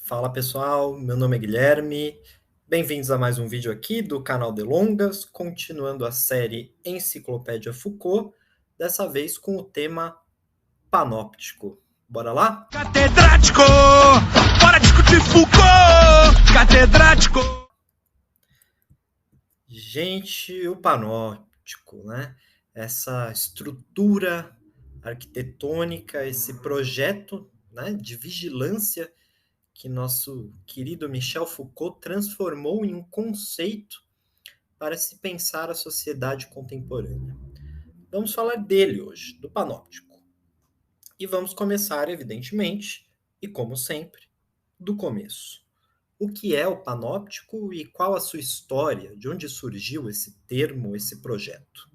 Fala pessoal, meu nome é Guilherme. Bem-vindos a mais um vídeo aqui do canal Delongas, continuando a série Enciclopédia Foucault, dessa vez com o tema panóptico. Bora lá? Catedrático! Bora discutir Foucault! Catedrático! Gente, o panóptico, né? Essa estrutura arquitetônica, esse projeto, né, de vigilância que nosso querido Michel Foucault transformou em um conceito para se pensar a sociedade contemporânea. Vamos falar dele hoje, do panóptico. E vamos começar, evidentemente, e como sempre, do começo. O que é o panóptico e qual a sua história? De onde surgiu esse termo, esse projeto?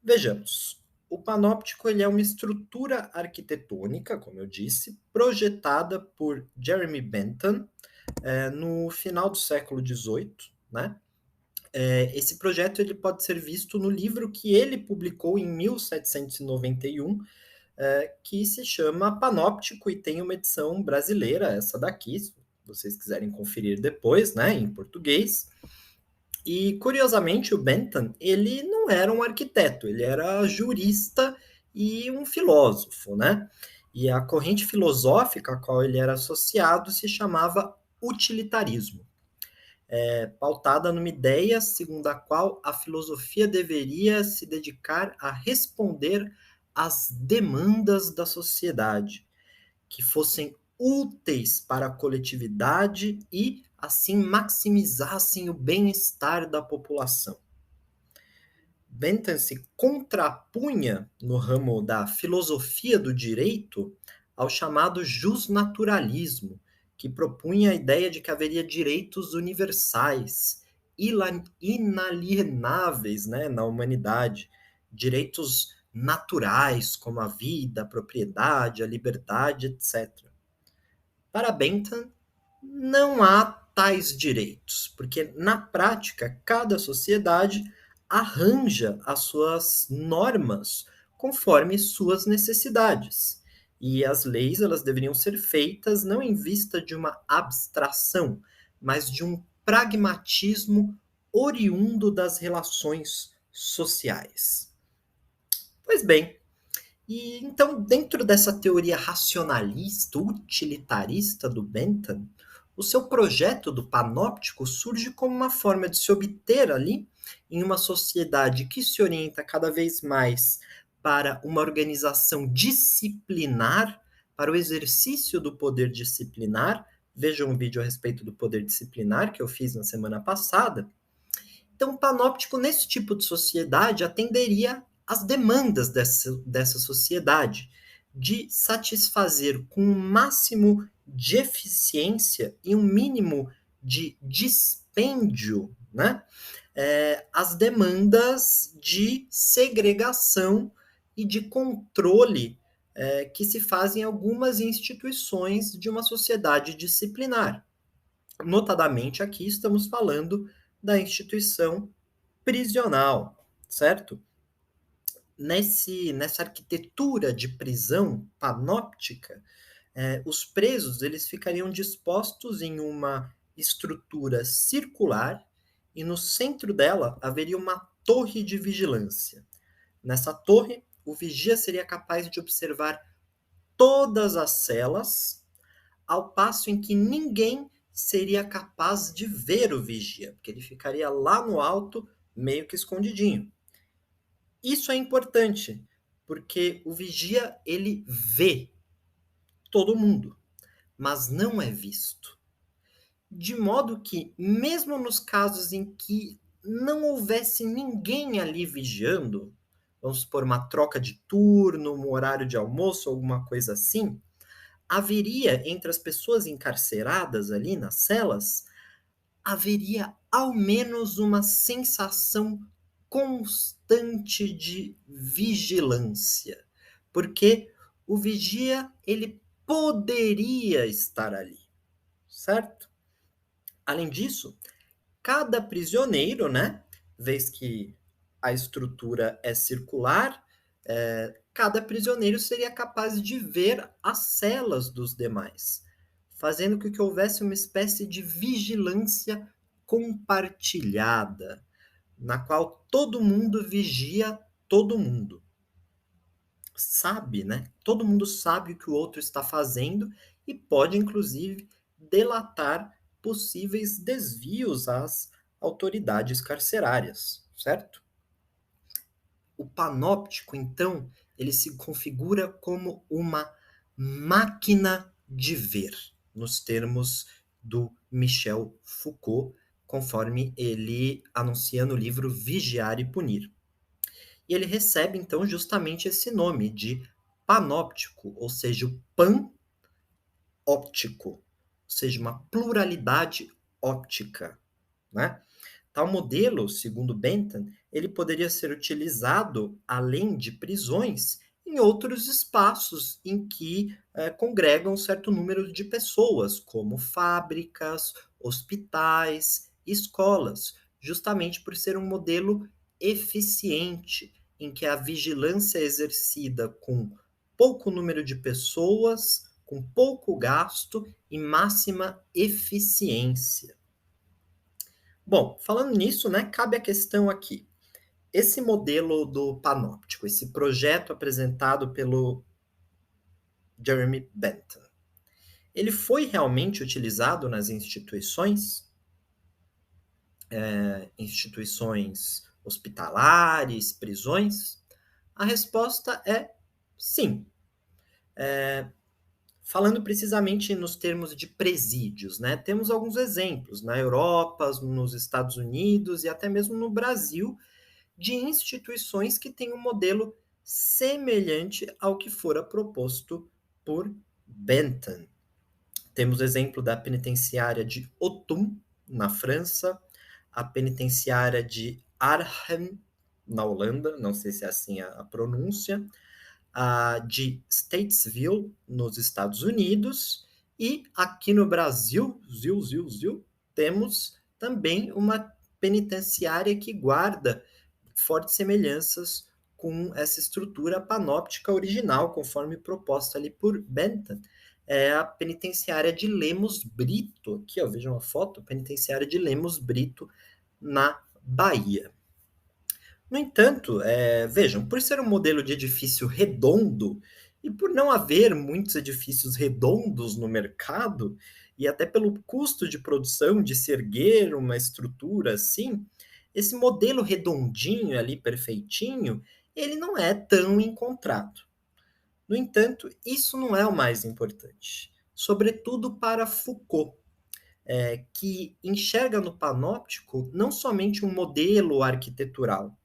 Vejamos. O panóptico ele é uma estrutura arquitetônica, como eu disse, projetada por Jeremy Bentham no final do século XVIII, né? Esse projeto ele pode ser visto no livro que ele publicou em 1791, que se chama Panóptico e tem uma edição brasileira, essa daqui, se vocês quiserem conferir depois, né, em português. E, curiosamente, o Bentham, ele não era um arquiteto, ele era jurista e um filósofo, né? E a corrente filosófica a qual ele era associado se chamava utilitarismo, pautada numa ideia segundo a qual a filosofia deveria se dedicar a responder às demandas da sociedade, que fossem úteis para a coletividade e, assim, maximizassem o bem-estar da população. Bentham se contrapunha no ramo da filosofia do direito ao chamado justnaturalismo, que propunha a ideia de que haveria direitos universais, inalienáveis, né, na humanidade, direitos naturais, como a vida, a propriedade, a liberdade, etc. Para Bentham, não há tais direitos, porque na prática cada sociedade arranja as suas normas conforme suas necessidades. E as leis elas deveriam ser feitas não em vista de uma abstração, mas de um pragmatismo oriundo das relações sociais. Pois bem, e então, dentro dessa teoria racionalista, utilitarista do Bentham, o seu projeto do panóptico surge como uma forma de se obter ali, em uma sociedade que se orienta cada vez mais para uma organização disciplinar, para o exercício do poder disciplinar. Vejam um vídeo a respeito do poder disciplinar que eu fiz na semana passada. Então, o panóptico, nesse tipo de sociedade, atenderia às demandas dessa sociedade, de satisfazer com um máximo de eficiência e um mínimo de dispêndio, né, as demandas de segregação e de controle que se fazem em algumas instituições de uma sociedade disciplinar. Notadamente, aqui estamos falando da instituição prisional, certo? Nessa arquitetura de prisão panóptica, os presos eles ficariam dispostos em uma estrutura circular e no centro dela haveria uma torre de vigilância. Nessa torre, o vigia seria capaz de observar todas as celas, ao passo em que ninguém seria capaz de ver o vigia, porque ele ficaria lá no alto, meio que escondidinho. Isso é importante, porque o vigia ele vê todo mundo, mas não é visto. De modo que, mesmo nos casos em que não houvesse ninguém ali vigiando, vamos supor uma troca de turno, um horário de almoço, alguma coisa assim, haveria entre as pessoas encarceradas ali nas celas, haveria ao menos uma sensação constante de vigilância, porque o vigia ele poderia estar ali, certo? Além disso, cada prisioneiro, né, vez que a estrutura é circular, cada prisioneiro seria capaz de ver as celas dos demais, fazendo com que houvesse uma espécie de vigilância compartilhada, na qual todo mundo vigia todo mundo. Sabe, né? Todo mundo sabe o que o outro está fazendo e pode, inclusive, delatar possíveis desvios às autoridades carcerárias, certo? O panóptico, então, ele se configura como uma máquina de ver, nos termos do Michel Foucault, conforme ele anuncia no livro Vigiar e Punir. E ele recebe, então, justamente esse nome de panóptico, ou seja, o pan óptico, ou seja, uma pluralidade óptica, né? Tal modelo, segundo Bentham, ele poderia ser utilizado, além de prisões, em outros espaços em que congregam um certo número de pessoas, como fábricas, hospitais, escolas, justamente por ser um modelo eficiente, em que a vigilância é exercida com pouco número de pessoas, com pouco gasto e máxima eficiência. Bom, falando nisso, né, cabe a questão aqui. Esse modelo do panóptico, esse projeto apresentado pelo Jeremy Bentham, ele foi realmente utilizado nas instituições hospitalares, prisões? A resposta é sim. Falando precisamente nos termos de presídios, né? Temos alguns exemplos na Europa, nos Estados Unidos e até mesmo no Brasil, de instituições que têm um modelo semelhante ao que fora proposto por Bentham. Temos o exemplo da penitenciária de Autun, na França, a penitenciária de Arnhem, na Holanda, não sei se é assim a pronúncia, a de Statesville, nos Estados Unidos, e aqui no Brasil, temos também uma penitenciária que guarda fortes semelhanças com essa estrutura panóptica original, conforme proposta ali por Bentham. É a penitenciária de Lemos Brito, aqui ó, vejam a foto, penitenciária de Lemos Brito, na Bahia. No entanto, vejam, por ser um modelo de edifício redondo, e por não haver muitos edifícios redondos no mercado, e até pelo custo de produção de se erguer uma estrutura assim, esse modelo redondinho ali, perfeitinho, ele não é tão encontrado. No entanto, isso não é o mais importante, sobretudo para Foucault, que enxerga no panóptico não somente um modelo arquitetural,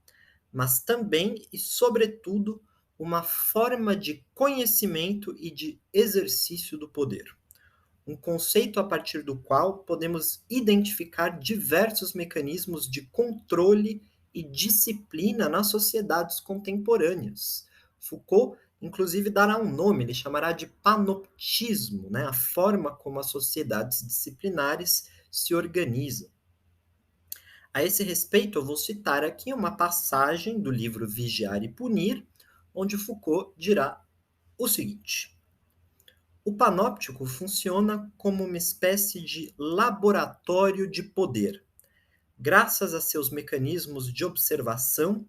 mas também e, sobretudo, uma forma de conhecimento e de exercício do poder. Um conceito a partir do qual podemos identificar diversos mecanismos de controle e disciplina nas sociedades contemporâneas. Foucault, inclusive, dará um nome, ele chamará de panoptismo, né? A forma como as sociedades disciplinares se organizam. A esse respeito, eu vou citar aqui uma passagem do livro Vigiar e Punir, onde Foucault dirá o seguinte: o panóptico funciona como uma espécie de laboratório de poder. Graças a seus mecanismos de observação,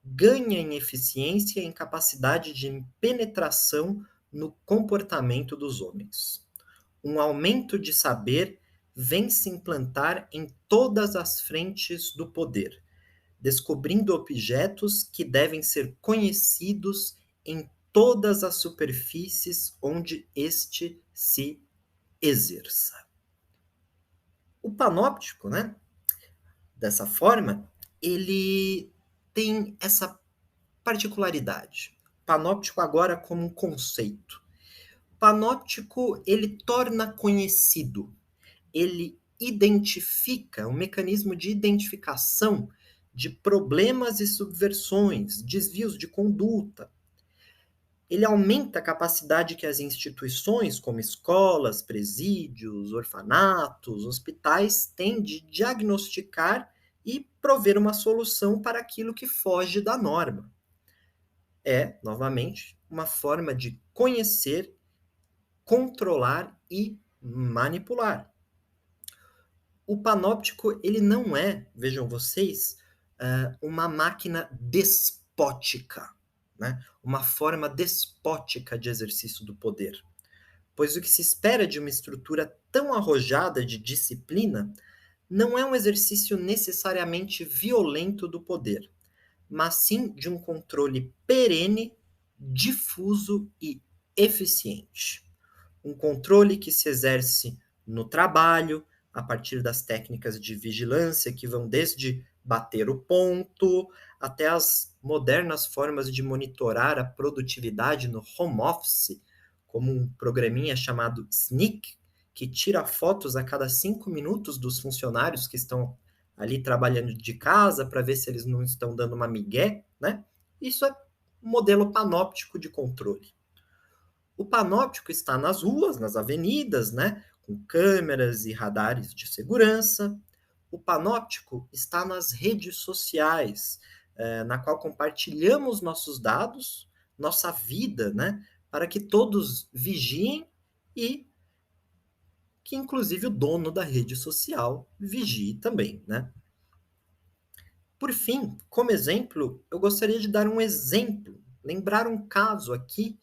ganha em eficiência e em capacidade de penetração no comportamento dos homens. Um aumento de saber vem se implantar em todas as frentes do poder, descobrindo objetos que devem ser conhecidos em todas as superfícies onde este se exerça. O panóptico, né, dessa forma, ele tem essa particularidade. Panóptico agora como um conceito. Panóptico, ele torna conhecido, ele identifica um mecanismo de identificação de problemas e subversões, desvios de conduta. Ele aumenta a capacidade que as instituições, como escolas, presídios, orfanatos, hospitais, têm de diagnosticar e prover uma solução para aquilo que foge da norma. É, novamente, uma forma de conhecer, controlar e manipular. O panóptico, ele não é, vejam vocês, uma máquina despótica, né? Uma forma despótica de exercício do poder. Pois o que se espera de uma estrutura tão arrojada de disciplina não é um exercício necessariamente violento do poder, mas sim de um controle perene, difuso e eficiente. Um controle que se exerce no trabalho, a partir das técnicas de vigilância que vão desde bater o ponto até as modernas formas de monitorar a produtividade no home office, como um programinha chamado Sneak, que tira fotos a cada 5 minutos dos funcionários que estão ali trabalhando de casa para ver se eles não estão dando uma migué, né? Isso é um modelo panóptico de controle. O panóptico está nas ruas, nas avenidas, né? Com câmeras e radares de segurança. O panóptico está nas redes sociais, na qual compartilhamos nossos dados, nossa vida, né? Para que todos vigiem e que, inclusive, o dono da rede social vigie também, né? Por fim, como exemplo, eu gostaria de dar um exemplo, lembrar um caso aqui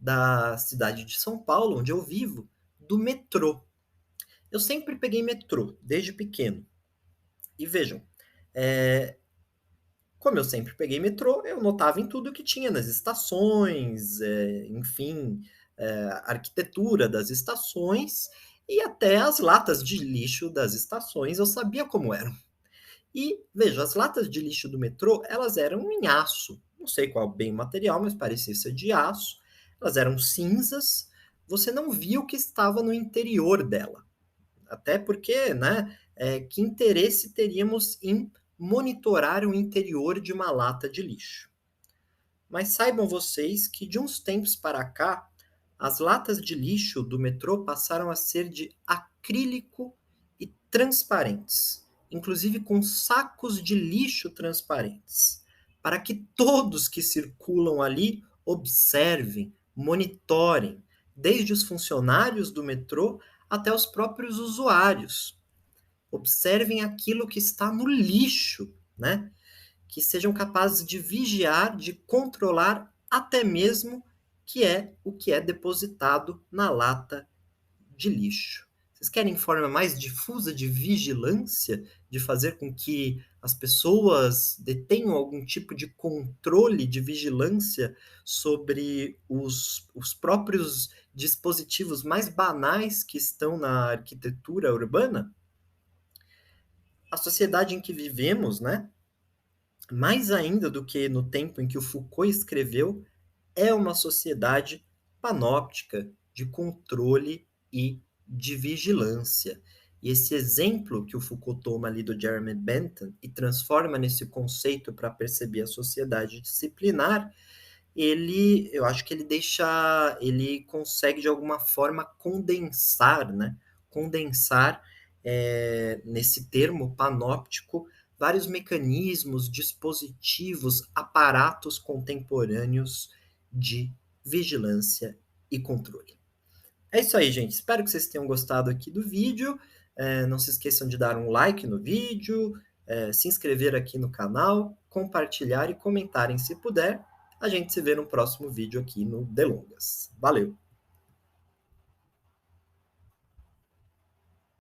da cidade de São Paulo, onde eu vivo, do metrô. Eu sempre peguei metrô, desde pequeno. E vejam, como eu sempre peguei metrô, eu notava em tudo que tinha nas estações, enfim, a arquitetura das estações e até as latas de lixo das estações eu sabia como eram. E veja, as latas de lixo do metrô, elas eram em aço. Não sei qual bem o material, mas parecia ser de aço. Elas eram cinzas. Você não via o que estava no interior dela. Até porque, né, que interesse teríamos em monitorar o interior de uma lata de lixo? Mas saibam vocês que de uns tempos para cá, as latas de lixo do metrô passaram a ser de acrílico e transparentes, inclusive com sacos de lixo transparentes, para que todos que circulam ali observem, monitorem, desde os funcionários do metrô até os próprios usuários. Observem aquilo que está no lixo, né? Que sejam capazes de vigiar, de controlar até mesmo o que é depositado na lata de lixo. Vocês querem forma mais difusa de vigilância, de fazer com que as pessoas detenham algum tipo de controle de vigilância sobre os próprios dispositivos mais banais que estão na arquitetura urbana? A sociedade em que vivemos, né, mais ainda do que no tempo em que o Foucault escreveu, é uma sociedade panóptica de controle e de vigilância. E esse exemplo que o Foucault toma ali do Jeremy Bentham e transforma nesse conceito para perceber a sociedade disciplinar, eu acho que ele consegue de alguma forma condensar, né? Condensar nesse termo panóptico vários mecanismos, dispositivos, aparatos contemporâneos de vigilância e controle. É isso aí, gente. Espero que vocês tenham gostado aqui do vídeo. Não se esqueçam de dar um like no vídeo, se inscrever aqui no canal, compartilhar e comentarem se puder. A gente se vê no próximo vídeo aqui no Delongas. Valeu!